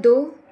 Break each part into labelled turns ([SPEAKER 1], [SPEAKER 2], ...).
[SPEAKER 1] 2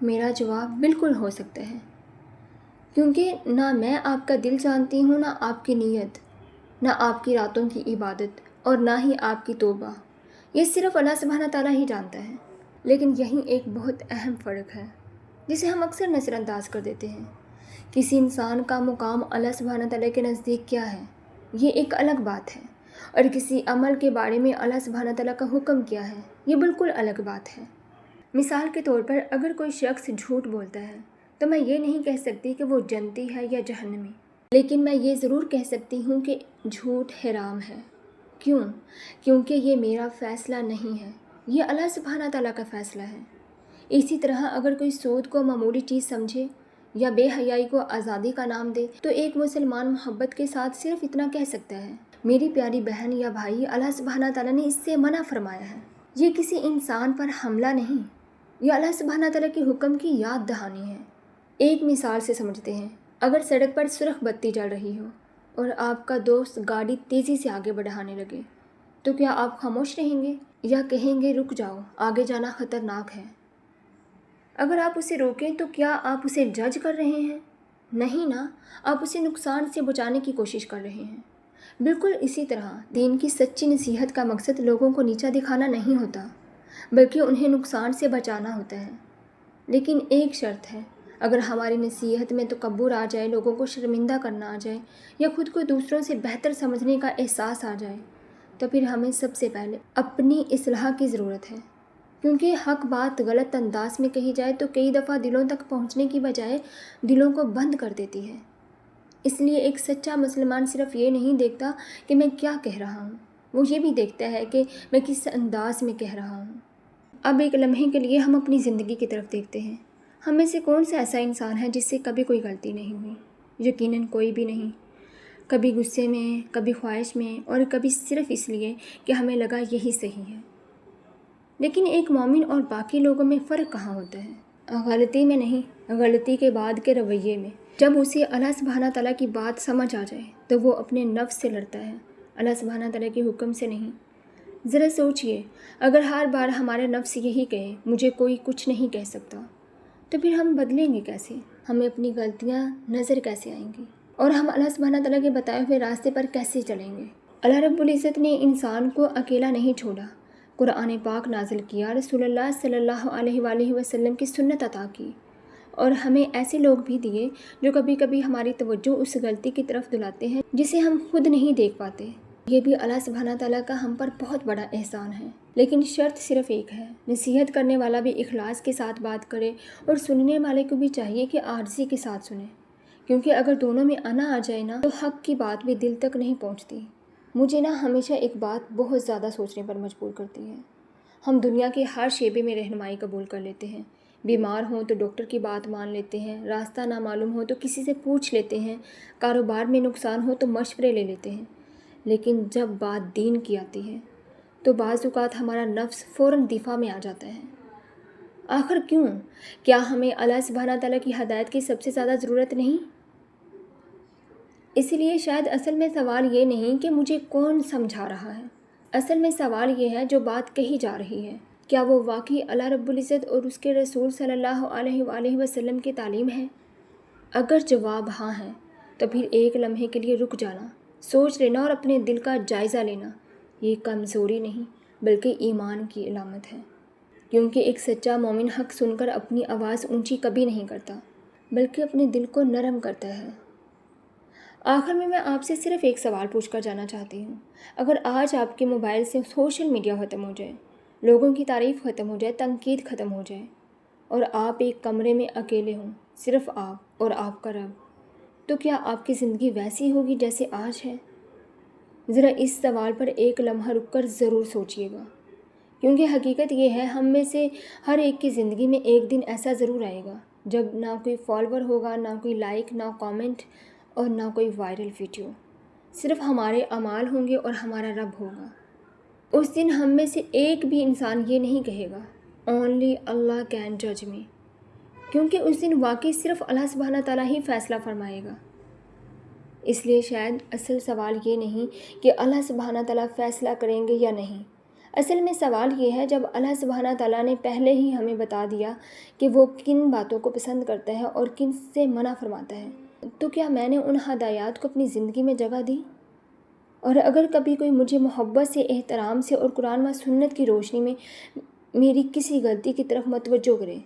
[SPEAKER 1] میرا جواب بالکل ہو سکتا ہے، کیونکہ نہ میں آپ کا دل جانتی ہوں، نہ آپ کی نیت، نہ آپ کی راتوں کی عبادت، اور نہ ہی آپ کی توبہ۔ یہ صرف اللہ سبحانہ تعالیٰ ہی جانتا ہے۔ لیکن یہی ایک بہت اہم فرق ہے جسے ہم اکثر نظر انداز کر دیتے ہیں۔ کسی انسان کا مقام اللہ سبحانہ تعالیٰ کے نزدیک کیا ہے، یہ ایک الگ بات ہے، اور کسی عمل کے بارے میں اللہ سبحانہ تعالیٰ کا حکم کیا ہے، یہ بالکل الگ بات ہے۔ مثال کے طور پر اگر کوئی شخص جھوٹ بولتا ہے تو میں یہ نہیں کہہ سکتی کہ وہ جنتی ہے یا جہنمی، لیکن میں یہ ضرور کہہ سکتی ہوں کہ جھوٹ حرام ہے۔ کیوں؟ کیونکہ یہ میرا فیصلہ نہیں ہے، یہ اللہ سبحانہ تعالیٰ کا فیصلہ ہے۔ اسی طرح اگر کوئی سود کو معمولی چیز سمجھے یا بے حیائی کو آزادی کا نام دے تو ایک مسلمان محبت کے ساتھ صرف اتنا کہہ سکتا ہے، میری پیاری بہن یا بھائی، اللہ سبحانہ تعالیٰ نے اس سے منع فرمایا ہے۔ یہ کسی انسان پر حملہ نہیں، یہ اللہ سبحانہ تعالیٰ کے حکم کی یاد دہانی ہے۔ ایک مثال سے سمجھتے ہیں، اگر سڑک پر سرخ بتی جل رہی ہو اور آپ کا دوست گاڑی تیزی سے آگے بڑھانے لگے تو کیا آپ خاموش رہیں گے یا کہیں گے رک جاؤ، آگے جانا خطرناک ہے؟ اگر آپ اسے روکیں تو کیا آپ اسے جج کر رہے ہیں؟ نہیں نا، آپ اسے نقصان سے بچانے کی کوشش کر رہے ہیں۔ بالکل اسی طرح دین کی سچی نصیحت کا مقصد لوگوں کو نیچا دکھانا نہیں ہوتا، بلکہ انہیں نقصان سے بچانا ہوتا ہے۔ لیکن ایک شرط ہے، اگر ہماری نصیحت میں تکبر آ جائے، لوگوں کو شرمندہ کرنا آ جائے یا خود کو دوسروں سے بہتر سمجھنے کا احساس آ جائے، تو پھر ہمیں سب سے پہلے اپنی اصلاح کی ضرورت ہے، کیونکہ حق بات غلط انداز میں کہی جائے تو کئی دفعہ دلوں تک پہنچنے کی بجائے دلوں کو بند کر دیتی ہے۔ اس لیے ایک سچا مسلمان صرف یہ نہیں دیکھتا کہ میں کیا کہہ رہا ہوں، وہ یہ بھی دیکھتا ہے کہ میں کس انداز میں کہہ رہا ہوں۔ اب ایک لمحے کے لیے ہم اپنی زندگی کی طرف دیکھتے ہیں۔ ہم میں سے کون سا ایسا انسان ہے جس سے کبھی کوئی غلطی نہیں ہوئی؟ یقیناً کوئی بھی نہیں۔ کبھی غصے میں، کبھی خواہش میں، اور کبھی صرف اس لیے کہ ہمیں لگا یہی صحیح ہے۔ لیکن ایک مومن اور باقی لوگوں میں فرق کہاں ہوتا ہے؟ غلطی میں نہیں، غلطی کے بعد کے رویے میں۔ جب اسے اللہ سبحانہ تعالیٰ کی بات سمجھ آ جائے تو وہ اپنے نفس سے لڑتا ہے، اللہ سبحانہ تعالیٰ کے حکم سے نہیں۔ ذرا سوچئے، اگر ہر بار ہمارا نفس یہی کہے مجھے کوئی کچھ نہیں کہہ سکتا، تو پھر ہم بدلیں گے کیسے؟ ہمیں اپنی غلطیاں نظر کیسے آئیں گی؟ اور ہم اللہ سبحانہ تعالیٰ کے بتائے ہوئے راستے پر کیسے چلیں گے؟ اللہ رب العزت نے انسان کو اکیلا نہیں چھوڑا، قرآن پاک نازل کیا، رسول اللہ صلی اللہ علیہ وآلہ وسلم کی سنت عطا کی، اور ہمیں ایسے لوگ بھی دیے جو کبھی کبھی ہماری توجہ اس غلطی کی طرف دلاتے ہیں جسے ہم خود نہیں دیکھ پاتے۔ یہ بھی اللہ سبحانہ تعالیٰ کا ہم پر بہت بڑا احسان ہے۔ لیکن شرط صرف ایک ہے، نصیحت کرنے والا بھی اخلاص کے ساتھ بات کرے اور سننے والے کو بھی چاہیے کہ عاجزی کے ساتھ سنے، کیونکہ اگر دونوں میں انا آ جائے نا تو حق کی بات بھی دل تک نہیں پہنچتی۔ مجھے ہمیشہ ایک بات بہت زیادہ سوچنے پر مجبور کرتی ہے۔ ہم دنیا کے ہر شعبے میں رہنمائی قبول کر لیتے ہیں، بیمار ہوں تو ڈاکٹر کی بات مان لیتے ہیں، راستہ نہ معلوم ہو تو کسی سے پوچھ لیتے ہیں، کاروبار میں نقصان ہو تو مشورے لے لیتے ہیں، لیکن جب بات دین کی آتی ہے تو بعض اوقات ہمارا نفس فوراً دفاع میں آ جاتا ہے۔ آخر کیوں؟ کیا ہمیں اللہ سبحانہ تعالیٰ کی ہدایت کی سب سے زیادہ ضرورت نہیں؟ اسی لیے شاید اصل میں سوال یہ نہیں کہ مجھے کون سمجھا رہا ہے، اصل میں سوال یہ ہے جو بات کہی جا رہی ہے، کیا وہ واقعی اللہ رب العزت اور اس کے رسول صلی اللہ علیہ وآلہ وسلم کی تعلیم ہے؟ اگر جواب ہاں ہے تو پھر ایک لمحے کے لیے رک جانا، سوچ لینا اور اپنے دل کا جائزہ لینا، یہ کمزوری نہیں بلکہ ایمان کی علامت ہے، کیونکہ ایک سچا مومن حق سن کر اپنی آواز اونچی کبھی نہیں کرتا بلکہ اپنے دل کو نرم کرتا ہے۔ آخر میں آپ سے صرف ایک سوال پوچھ کر جانا چاہتی ہوں۔ اگر آج آپ کے موبائل سے سوشل میڈیا ختم ہو جائے، لوگوں کی تعریف ختم ہو جائے، تنقید ختم ہو جائے، اور آپ ایک کمرے میں اکیلے ہوں، صرف آپ اور آپ کا رب، تو کیا آپ کی زندگی ویسی ہوگی جیسے آج ہے؟ ذرا اس سوال پر ایک لمحہ رک کر ضرور سوچئے گا، کیونکہ حقیقت یہ ہے ہم میں سے ہر ایک کی زندگی میں ایک دن ایسا ضرور آئے گا جب نہ کوئی فالوور ہوگا، نہ کوئی لائک، نہ کامنٹ، اور نہ کوئی وائرل ویڈیو، صرف ہمارے اعمال ہوں گے اور ہمارا رب ہوگا۔ اس دن ہم میں سے ایک بھی انسان یہ نہیں کہے گا اونلی اللہ کین جج می، کیونکہ اس دن واقعی صرف اللہ سبحانہ تعالیٰ ہی فیصلہ فرمائے گا۔ اس لیے شاید اصل سوال یہ نہیں کہ اللہ سبحانہ تعالیٰ فیصلہ کریں گے یا نہیں، اصل میں سوال یہ ہے، جب اللہ سبحانہ تعالیٰ نے پہلے ہی ہمیں بتا دیا کہ وہ کن باتوں کو پسند کرتا ہے اور کن سے منع فرماتا ہے، تو کیا میں نے ان ہدایات کو اپنی زندگی میں جگہ دی؟ اور اگر کبھی کوئی مجھے محبت سے، احترام سے اور قرآن و سنت کی روشنی میں میری کسی غلطی کی طرف متوجہ کرے،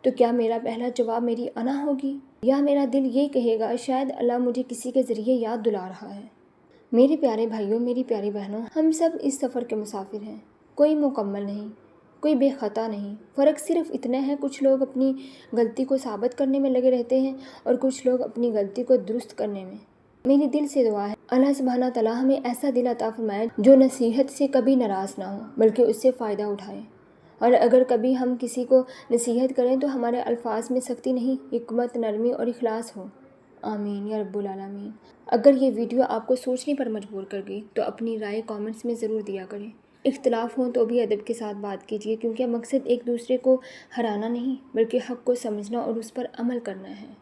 [SPEAKER 1] تو کیا میرا پہلا جواب میری انا ہوگی، یا میرا دل یہ کہے گا شاید اللہ مجھے کسی کے ذریعے یاد دلا رہا ہے؟ میرے پیارے بھائیوں، میری پیاری بہنوں، ہم سب اس سفر کے مسافر ہیں، کوئی مکمل نہیں، کوئی بے خطا نہیں۔ فرق صرف اتنا ہے، کچھ لوگ اپنی غلطی کو ثابت کرنے میں لگے رہتے ہیں اور کچھ لوگ اپنی غلطی کو درست کرنے میں۔ میری دل سے دعا ہے اللہ سبحانہ تعالیٰ ہمیں ایسا دل عطا فرمائے جو نصیحت سے کبھی ناراض نہ ہو بلکہ اس سے فائدہ اٹھائے، اور اگر کبھی ہم کسی کو نصیحت کریں تو ہمارے الفاظ میں سختی نہیں، حکمت، نرمی اور اخلاص ہو۔ آمین یا رب العالمین۔ اگر یہ ویڈیو آپ کو سوچنے پر مجبور کر گئی تو اپنی رائے کامنٹس میں ضرور دیا کریں۔ اختلاف ہوں تو بھی ادب کے ساتھ بات کیجیے، کیونکہ مقصد ایک دوسرے کو ہرانا نہیں بلکہ حق کو سمجھنا اور اس پر عمل کرنا ہے۔